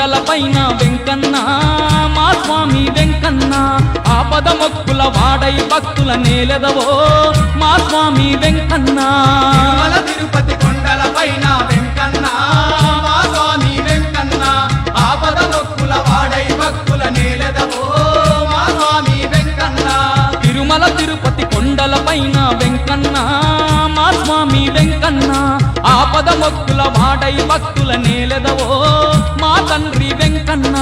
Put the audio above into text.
కొండలపైన వెంకన్న మా స్వామి వెంకన్న ఆపద మొక్కుల వాడై భక్తుల నేలెదవో మా స్వామి వెంకన్న తిరుపతి కొండలపైన వెంకన్న మా స్వామి వెంకన్న ఆపద మొక్కుల వాడై భక్తుల నేలెదవో మా స్వామి వెంకన్న తిరుమల తిరుపతి కొండలపైన వెంకన్న మా స్వామి వెంకన్న ఆపద మొక్కుల వాడై భక్తుల నేలెదవో మా తండ్రి వెంకన్న